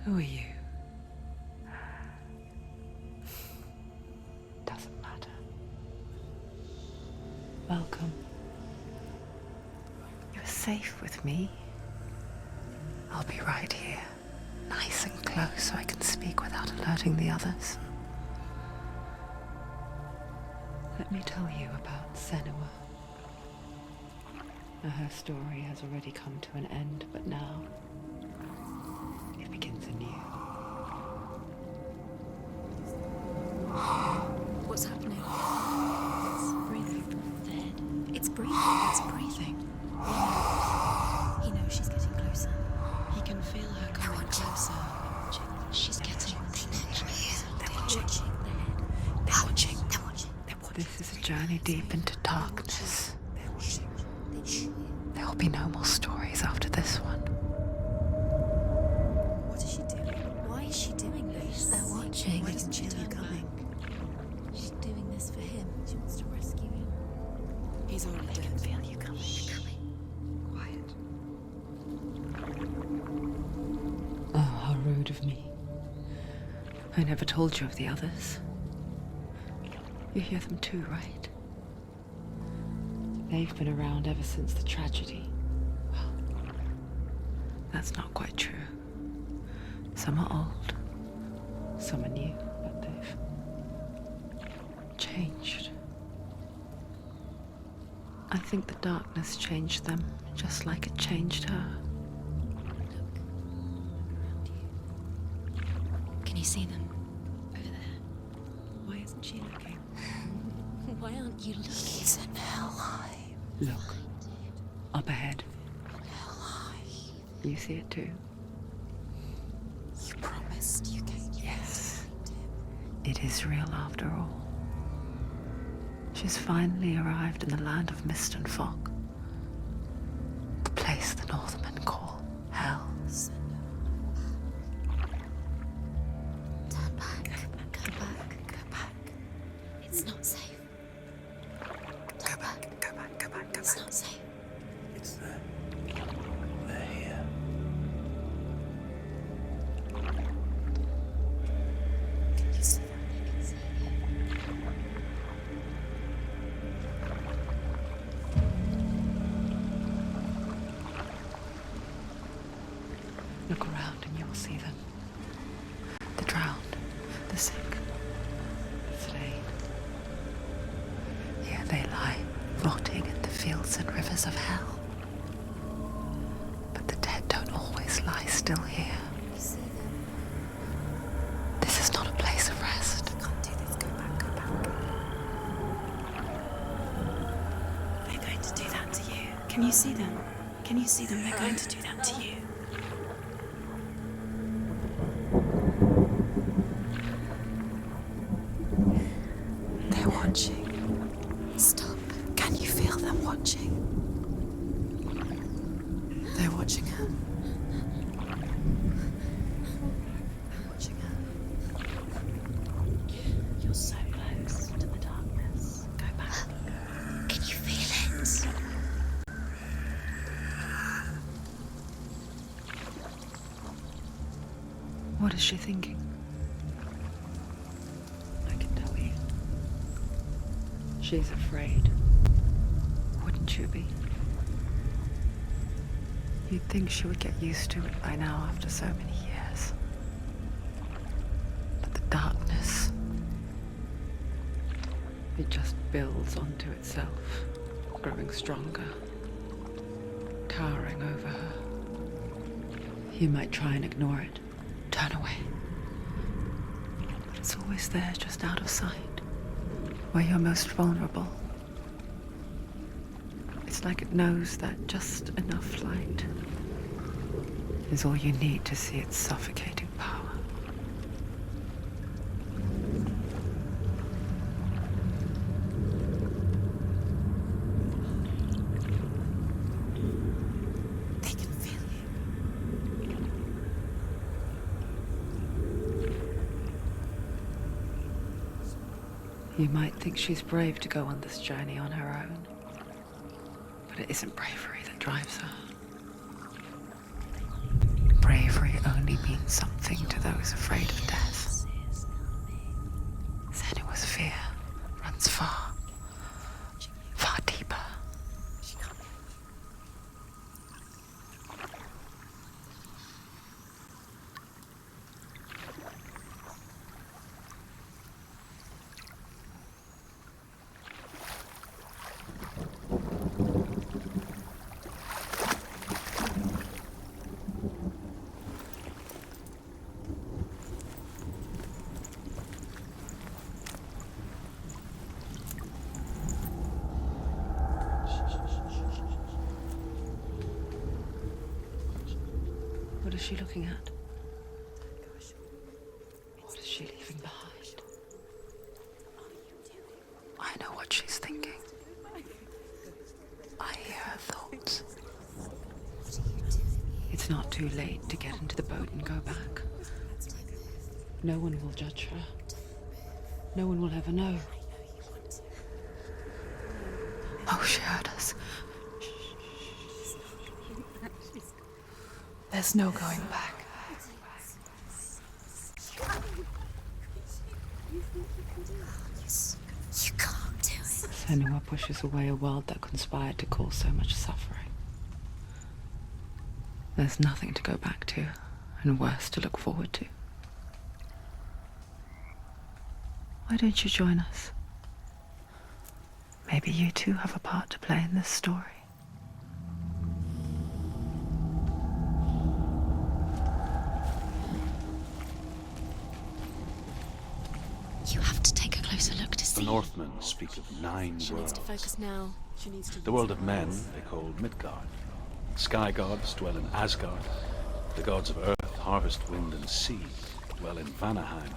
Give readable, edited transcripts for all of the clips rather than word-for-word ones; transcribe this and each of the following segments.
Who are you? Doesn't matter. Welcome. You're safe with me. I'll be right here, nice and close so I can speak without alerting the others. Let me tell you about Senua. Her story has already come to an end, but now it begins anew. What's happening? It's breathing. Dead. It's breathing. It's breathing. He knows she's getting closer. He can feel her coming closer. She's getting closer. They're watching. They're watching. They're watching. This is a journey deep into darkness. There will be no more stories after this one. What is she doing? Why is she doing this? They're watching. Why doesn't she turn coming? She's doing this for him. She wants to rescue him. He's already dead. I can feel you coming. Quiet. Oh, how rude of me. I never told you of the others. You hear them too, right? They've been around ever since the tragedy. Well, that's not quite true. Some are old, some are new, but they've changed. I think the darkness changed them, just like it changed her. Around you. Can you see them? Over there. Why isn't she looking? Why aren't you looking? He's in hell. Look, up ahead. You see it too? You promised you came. Yes. It is real after all. She's finally arrived in the land of mist and fog. The place the Northmen call Hell. Turn back. Go back. Go back. It's not safe. Go back. Go back. Go back. Go It's back. not safe. It's there. They're here. Can you see them? I can see Look around and you'll see them. The drowned, the sick, the slain. Here they lie, rotting in the fields and rivers of hell. But the dead don't always lie still here. You see them? This is not a place of rest. You can't do this. Go back. Go back. They're going to do that to you. Can you see them? Can you see them? They're going to do that to you. They're watching. Stop. Can you feel them watching? They're watching her. They're watching her. You're so close to the darkness. Go back. Can you feel it? What is she thinking? I can tell you. She's afraid. Wouldn't you be? You'd think she would get used to it by now after so many years. But the darkness, it just builds onto itself, growing stronger, towering over her. You might try and ignore it, turn away. But it's always there, just out of sight, where you're most vulnerable. It's like it knows that just enough light is all you need to see its suffocating power. They can feel you. You might think she's brave to go on this journey on her own, but it isn't bravery that drives her. Bravery only means means something to those afraid of death. Senua's fear runs far, far deeper. What is she looking at? What is she leaving behind? I know what she's thinking. I hear her thoughts. It's not too late to get into the boat and go back. No one will judge her. No one will ever know. Oh, she heard us. There's no going back. You can't do it. Senua pushes away a world that conspired to cause so much suffering. There's nothing to go back to, and worse to look forward to. Why don't you join us? Maybe you too have a part to play in this story. You have to take a closer look to The see. Northmen speak of 9 She needs worlds. to focus now. The world of men they call Midgard. Sky gods dwell in Asgard. The gods of earth, harvest, wind, and sea dwell in Vanaheim.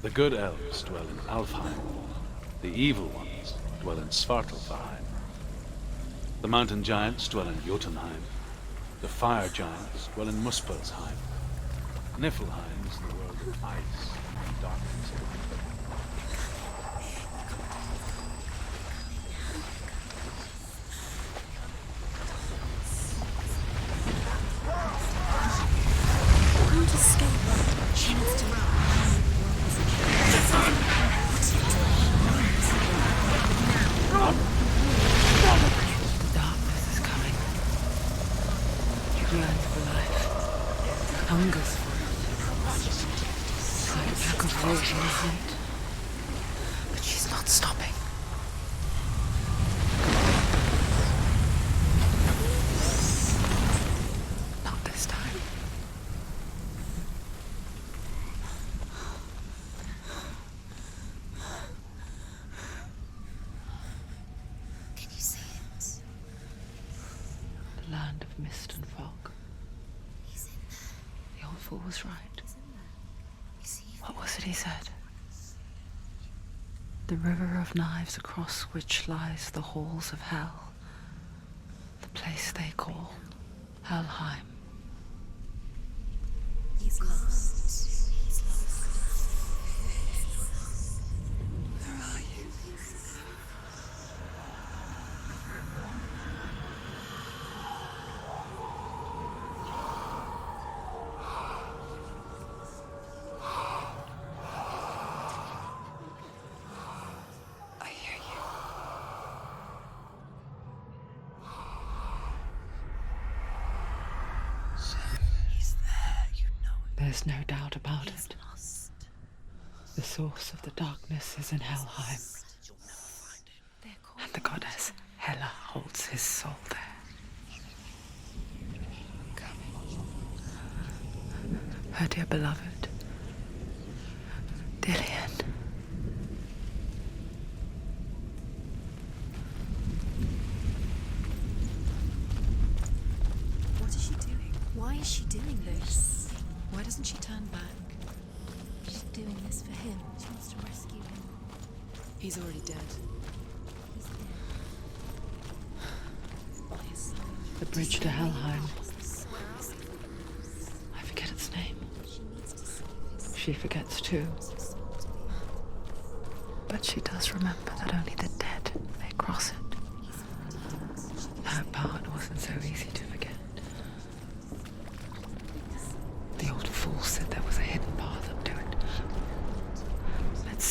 The good elves dwell in Alfheim. The evil ones dwell in Svartalfheim. The mountain giants dwell in Jotunheim. The fire giants dwell in Muspelheim. Niflheim is the world of ice and darkness. Can't escape. She needs to run. Darkness is coming. She yearns for life, hungers for it. It's like a pack of wolves in the hunt. But she's not stopping. Not this time. Can you see it? The land of mist and fog. He's in there. The old fool was right. He's in there. You see him? What was it he said? The river of knives across which lies the halls of hell. The place they call Helheim. He's lost. He's lost. Where are you? I hear you. He's there, you know it. There's no doubt about He's it. lost. The source of the darkness is in Helheim, You'll never find him. They're called. and the goddess Hela holds his soul there. Her dear beloved, Dillian. What is she doing? Why is she doing this? Why doesn't she turn back? She's doing this for him. She wants to rescue him. He's already dead. He's here. By his side. The bridge to Helheim. Where are we? I forget its name. She needs to save his She forgets too. soul to be. But she does remember that only the dead may cross it. He's already dead. She That part wasn't so easy to forget. The old fool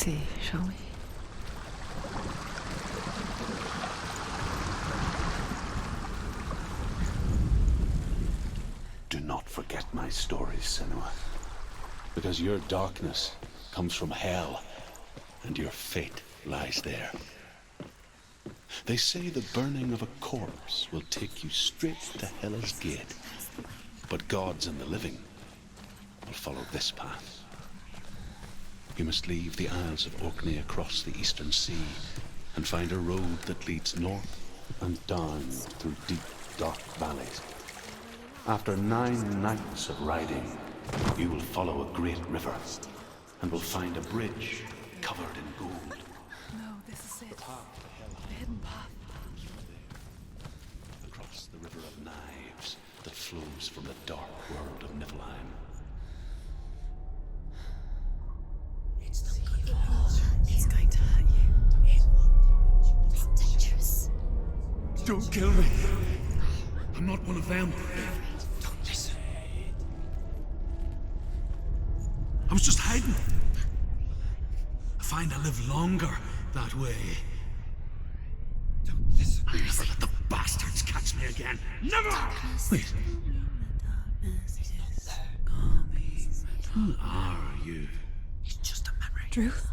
see, shall we? Do not forget my stories, Senua. Because your darkness comes from hell, and your fate lies there. They say the burning of a corpse will take you straight to Hela's gate. But gods and the living will follow this path. You must leave the Isles of Orkney across the eastern sea and find a road that leads north and down through deep, dark valleys. After 9 nights of riding, you will follow a great river and will find a bridge covered in gold. No, this is it. The hidden path. Across the river of knives that flows from the dark world of Niflheim. It's going to hurt you. It's dangerous. Don't kill me. I'm not one of them. Don't listen. I was just hiding. I find I live longer that way. Don't listen. I'll never let the bastards catch me again. Never! Wait. Who are you? It's just a memory. Druth?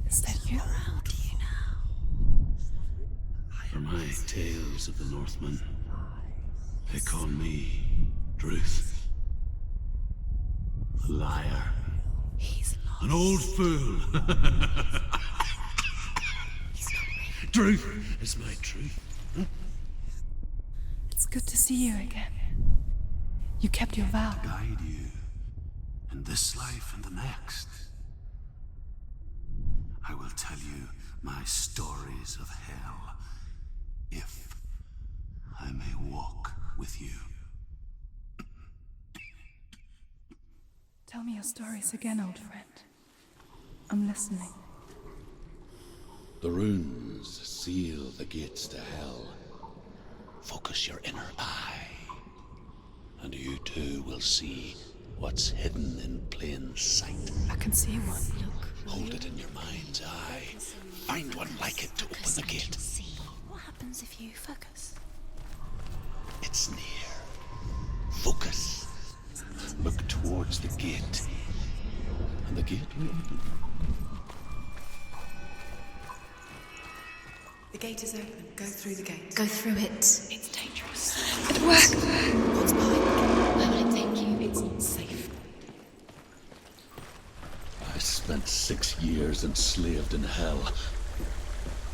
Is that you? How do you know? For my tales of the Northmen, they call me Druth. A liar. He's lost. An old fool. He's not real. Truth is my truth. Huh? It's good to see you again. You kept your vow. Guide you in this life and the next. I will tell you my stories of hell, if I may walk with you. Tell me your stories again, old friend. I'm listening. The runes seal the gates to hell. Focus your inner eye, and you too will see what's hidden in plain sight. I can see one. Hold it in your mind's eye. Find one like it to open the gate. See. What happens if you focus? It's near. Focus. Look towards the gate, and the gate will open. The gate is open. Go through the gate. Go through it. It's dangerous. What's behind you? Where will it take you? It's not safe. I spent 6 years enslaved in hell,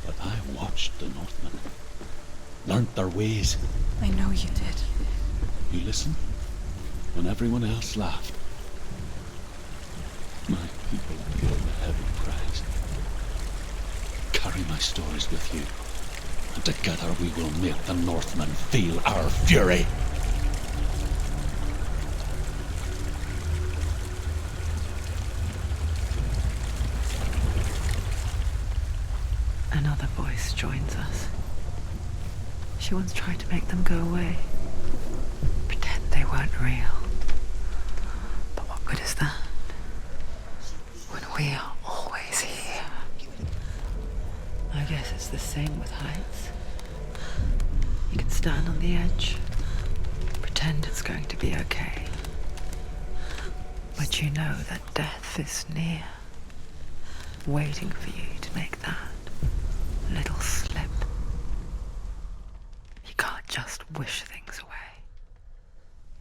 but I watched the Northmen, learnt their ways. I know you did. You listen when everyone else laughed. My people paid a heavy price. Carry my stories with you, and together we will make the Northmen feel our fury. Another voice joins us. She once tried to make them go away. Pretend they weren't real. But what good is that? When we are always here. I guess it's the same with heights. You can stand on the edge, pretend it's going to be okay. But you know that death is near, waiting for you to make that little slip. You can't just wish things away.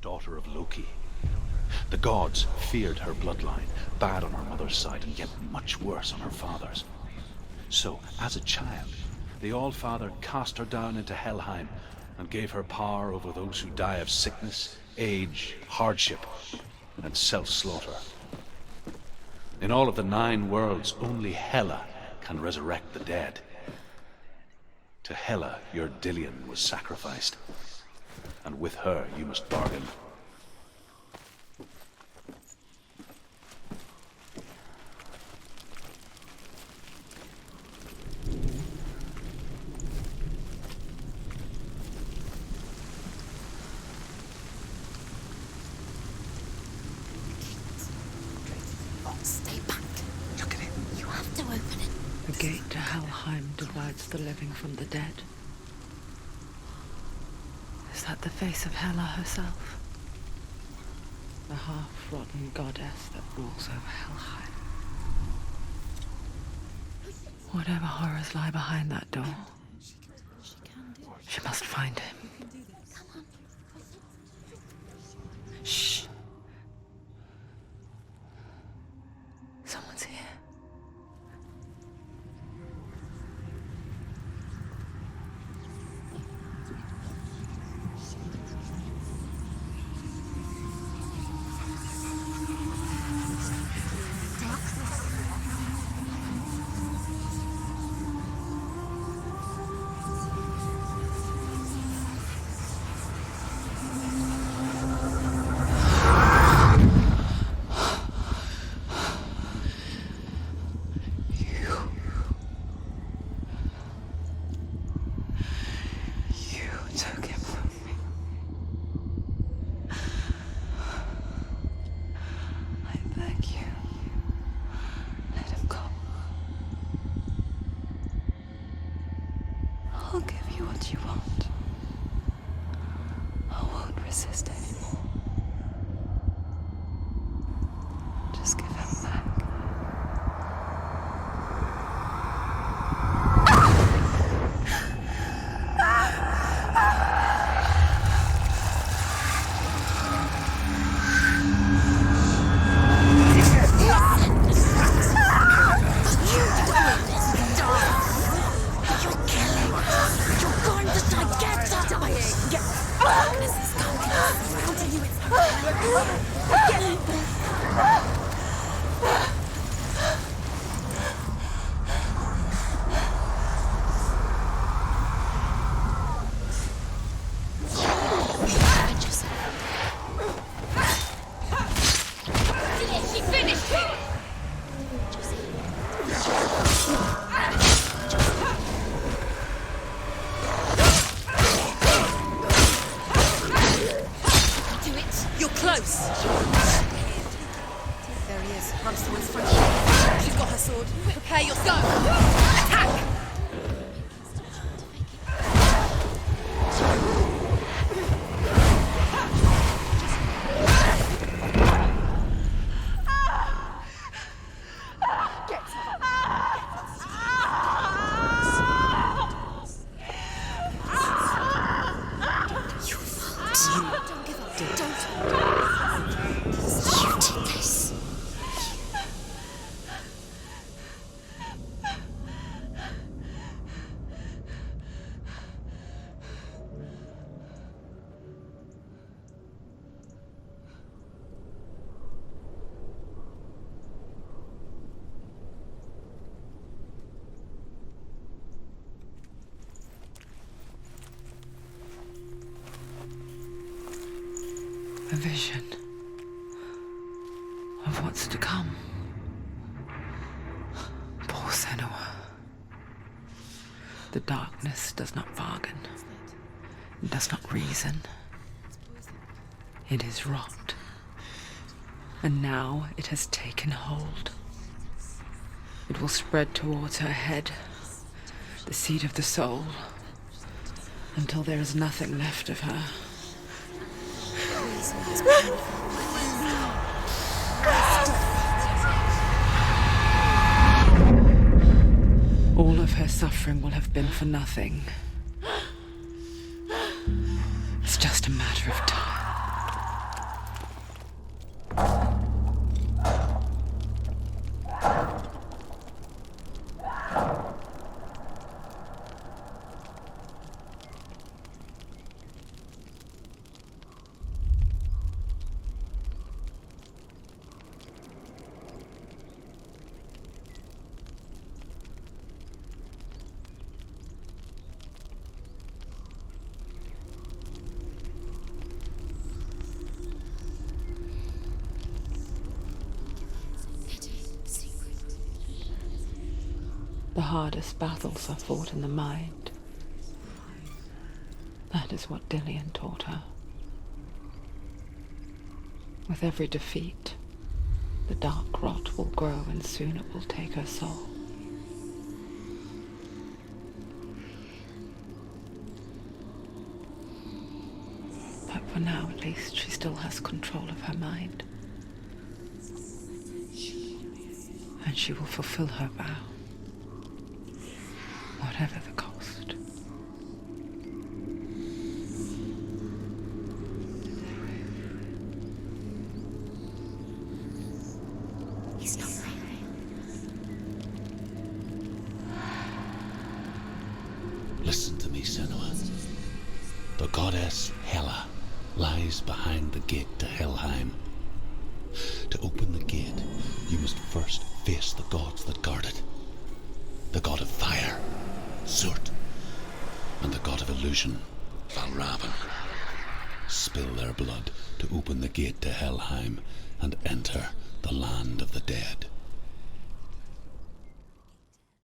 Daughter of Loki. The gods feared her bloodline, bad on her mother's side, and yet much worse on her father's. So, as a child, the All-Father cast her down into Helheim and gave her power over those who die of sickness, age, hardship, and self-slaughter. In all of the 9 worlds, only Hela can resurrect the dead. To Hela, your Dillion was sacrificed, and with her you must bargain. Stay back. Look at it. You gate to Helheim divides the living from the dead. Is that the face of Hela herself? The half-rotten goddess that rules over Helheim. Whatever horrors lie behind that door, she must find him. Shh. Someone's here. I'll give you what you want. I won't resist anymore. Just give him back. There he is. Runs towards front. She's got her sword. Prepare yourself. Attack! A vision of what's to come. Poor Senua. The darkness does not bargain. It does not reason. It is rot. And now it has taken hold. It will spread towards her head, the seat of the soul, until there is nothing left of her. All of her suffering will have been for nothing. It's just a matter of time. The hardest battles are fought in the mind. That is what Dillian taught her. With every defeat, the dark rot will grow and soon it will take her soul. For now, at least, she still has control of her mind. And she will fulfill her vow, whatever the cost. He's not right. Listen to me, Senua. The goddess Hela lies behind the gate to Helheim. To open the gate, you must first face the gods that guard it. The god of fire, Surt, and the god of illusion, Valravan. Spill their blood to open the gate to Helheim and enter the land of the dead.